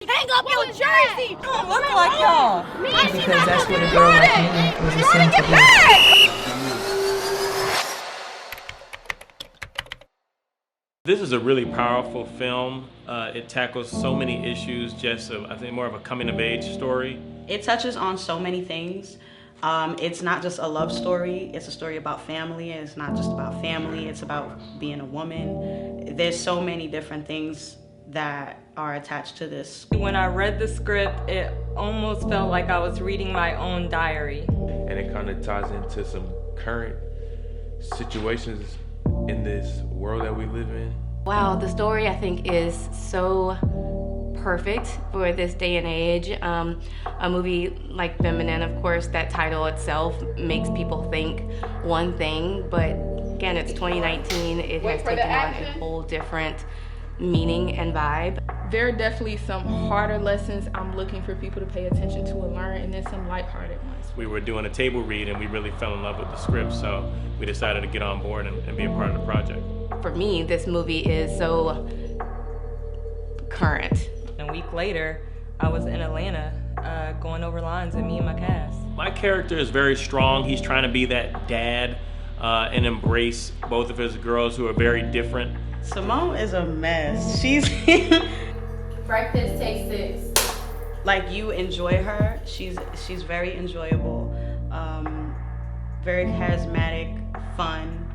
hang up your jersey. Don't look like y'all. Because that's what a girl like me was assumed to be. This is a really powerful film. It tackles so many issues, I think more of a coming-of-age story. It touches on so many things. It's not just a love story, it's a story about family, and it's not just about family, it's about being a woman. There's so many different things that are attached to this. When I read the script, it almost felt like I was reading my own diary. And it kind of ties into some current situations in this world that we live in. Wow, the story I think is so perfect for this day and age. A movie like Feminine, of course, that title itself makes people think one thing, but again, it's 2019. It has taken on a whole different meaning and vibe. There are definitely some harder lessons I'm looking for people to pay attention to and learn, and then some lighthearted ones. We were doing a table read and we really fell in love with the script, so we decided to get on board and be a part of the project. For me, this movie is so current. A week later, I was in Atlanta going over lines and me and my cast. My character is very strong. He's trying to be that dad and embrace both of his girls who are very different. Simone is a mess. She's Breakfast Take 6. like, you enjoy her. She's very enjoyable, very charismatic, fun.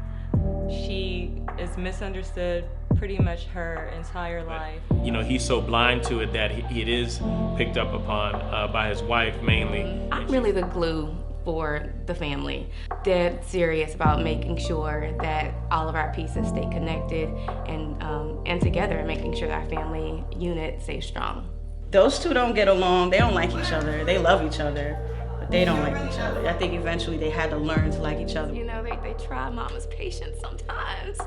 She is misunderstood pretty much her entire life. You know, he's so blind to it that it is picked up upon by his wife mainly. I'm really the glue for the family. Dead serious about making sure that all of our pieces stay connected and together, and making sure that our family unit stays strong. Those two don't get along. They don't like each other. They love each other, but they don't like each other. I think eventually they had to learn to like each other. You know, they try mama's patience sometimes.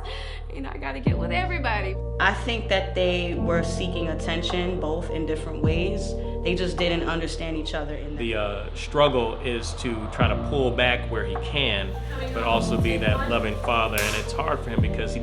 You know, I gotta get with everybody. I think that they were seeking attention, both in different ways. They just didn't understand each other. The struggle is to try to pull back where he can, but also be that loving father. And it's hard for him because he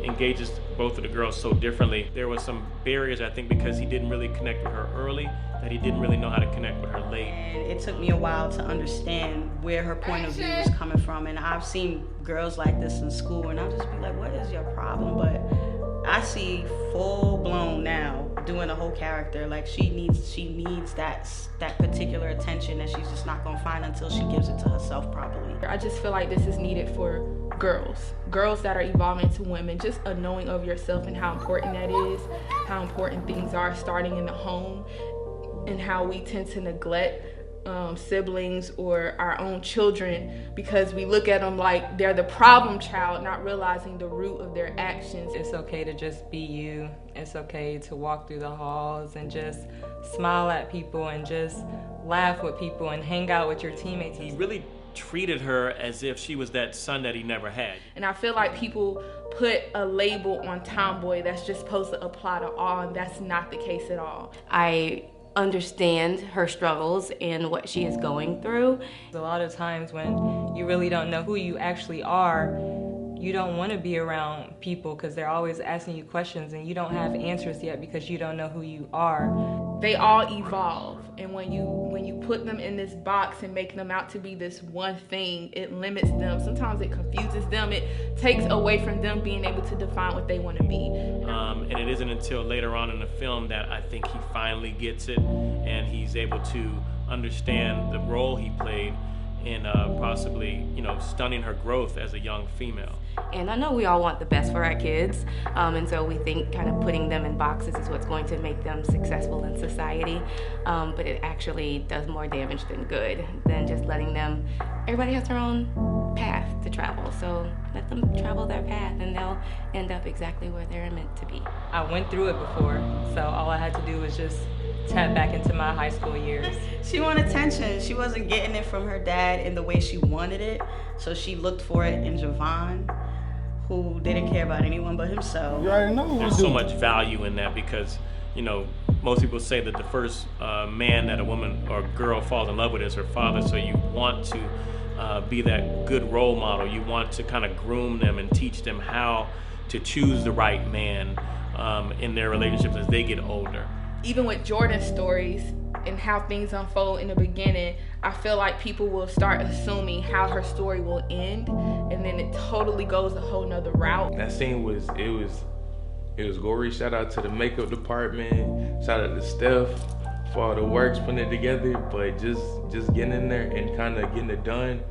engages both of the girls so differently. There was some barriers, I think, because he didn't really connect with her early, that he didn't really know how to connect with her late. And it took me a while to understand where her point of view was coming from. And I've seen girls like this in school, and I'll just be like, what is your problem? But I see full blown now doing a whole character. Like, she needs that particular attention that she's just not gonna find until she gives it to herself probably. I just feel like this is needed for girls that are evolving to women. Just a knowing of yourself and how important that is, how important things are starting in the home, and how we tend to neglect siblings or our own children because we look at them like they're the problem child, not realizing the root of their actions. It's okay to just be you. It's okay to walk through the halls and just smile at people and just laugh with people and hang out with your teammates. He really treated her as if she was that son that he never had. And I feel like people put a label on tomboy that's just supposed to apply to all, and that's not the case at all. I understand her struggles and what she is going through. A lot of times when you really don't know who you actually are, you don't want to be around people because they're always asking you questions and you don't have answers yet because you don't know who you are. They all evolve, and when you put them in this box and make them out to be this one thing, it limits them. Sometimes it confuses them. It takes away from them being able to define what they want to be. And it isn't until later on in the film that I think he finally gets it and he's able to understand the role he played in possibly, stunning her growth as a young female. And I know we all want the best for our kids, and so we think kind of putting them in boxes is what's going to make them successful in society, but it actually does more damage than good, than just letting them, everybody has their own path to travel, so let them travel their path and they'll end up exactly where they're meant to be. I went through it before, so all I had to do was just tap back into my high school years. She wanted attention. She wasn't getting it from her dad in the way she wanted it, so she looked for it in Javon, who didn't care about anyone but himself. You already know what There's so much value in that because, most people say that the first man that a woman or girl falls in love with is her father, so you want to be that good role model. You want to kind of groom them and teach them how to choose the right man in their relationships as they get older. even with Jordan's stories and how things unfold in the beginning, I feel like people will start assuming how her story will end, and then it totally goes a whole nother route. That scene was gory. Shout out to the makeup department. Shout out to Steph for all the works putting it together. But just getting in there and kind of getting it done,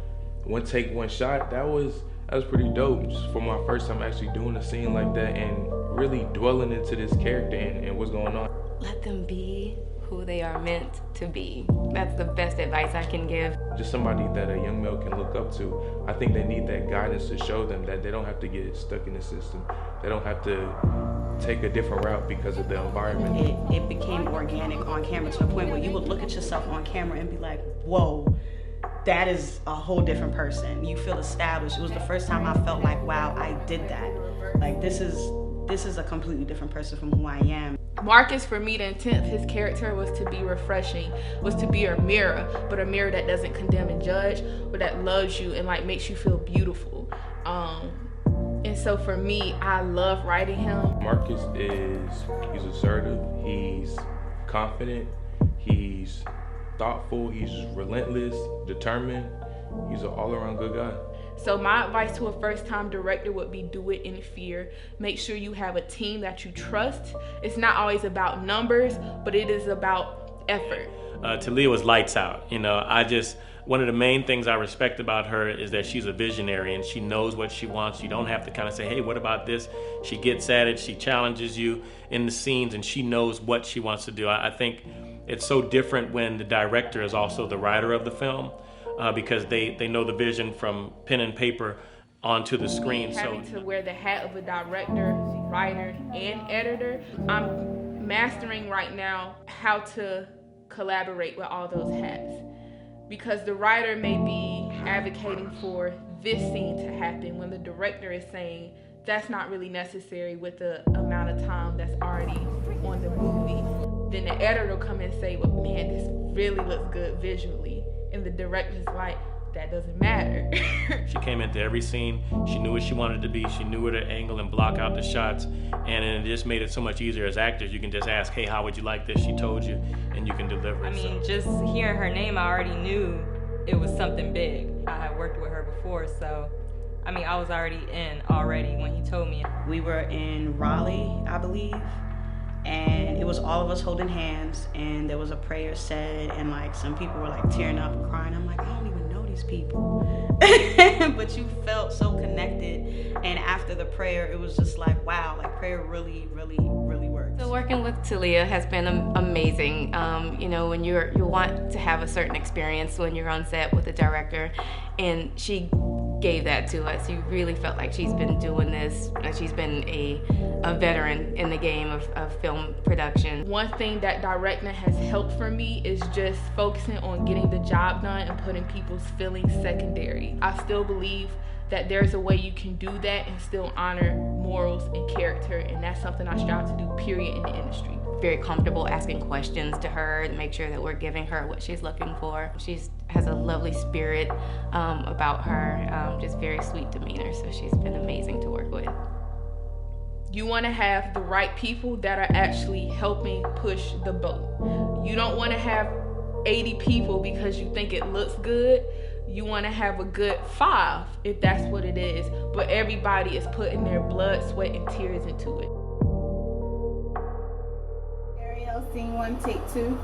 one take, one shot. That was pretty dope. Just for my first time actually doing a scene like that and really dwelling into this character and what's going on. Let them be who they are meant to be. That's the best advice I can give. Just somebody that a young male can look up to. I think they need that guidance to show them that they don't have to get stuck in the system. They don't have to take a different route because of the environment. It became organic on camera to the point where you would look at yourself on camera and be like, whoa, that is a whole different person. You feel established. It was the first time I felt like, wow, I did that. Like, this is a completely different person from who I am. Marcus, for me, the intent of his character was to be refreshing, was to be a mirror, but a mirror that doesn't condemn and judge, but that loves you and like makes you feel beautiful. And so for me, I love writing him. Marcus he's assertive, he's confident, he's thoughtful, he's relentless, determined. He's an all-around good guy. So my advice to a first-time director would be do it in fear. Make sure you have a team that you trust. It's not always about numbers, but it is about effort. Tailiah was lights out. One of the main things I respect about her is that she's a visionary and she knows what she wants. You don't have to kind of say, hey, what about this? She gets at it, she challenges you in the scenes, and she knows what she wants to do. I think it's so different when the director is also the writer of the film, because they know the vision from pen and paper onto the screen. Having to wear the hat of a director, writer, and editor, I'm mastering right now how to collaborate with all those hats. Because the writer may be advocating for this scene to happen when the director is saying that's not really necessary with the amount of time that's already on the movie. Then the editor will come and say, well, man, this really looks good visually. And the director's like, that doesn't matter. She came into every scene. She knew what she wanted to be. She knew where to angle and block out the shots. And it just made it so much easier as actors. You can just ask, hey, how would you like this? She told you, and you can deliver it. I mean, just hearing her name, I already knew it was something big. I had worked with her before, so I was already in already when he told me. We were in Raleigh, I believe, and it was all of us holding hands, and there was a prayer said, and like some people were like tearing up and crying. I'm like, I don't even know these people. But you felt so connected, and after the prayer, it was just like, wow, like prayer really, really, really works. So working with Tailiah has been amazing. When you want to have a certain experience when you're on set with a director, and she gave that to us. You really felt like she's been doing this, like she's been a veteran in the game of film production. One thing that directing has helped for me is just focusing on getting the job done and putting people's feelings secondary. I still believe that there's a way you can do that and still honor morals and character, and that's something I strive to do, period, in the industry. Very comfortable asking questions to her to make sure that we're giving her what she's looking for. She has a lovely spirit about her, just very sweet demeanor, so she's been amazing to work with. You want to have the right people that are actually helping push the boat. You don't want to have 80 people because you think it looks good. You want to have a good 5 if that's what it is, but everybody is putting their blood, sweat, and tears into it. Scene 1, take 2.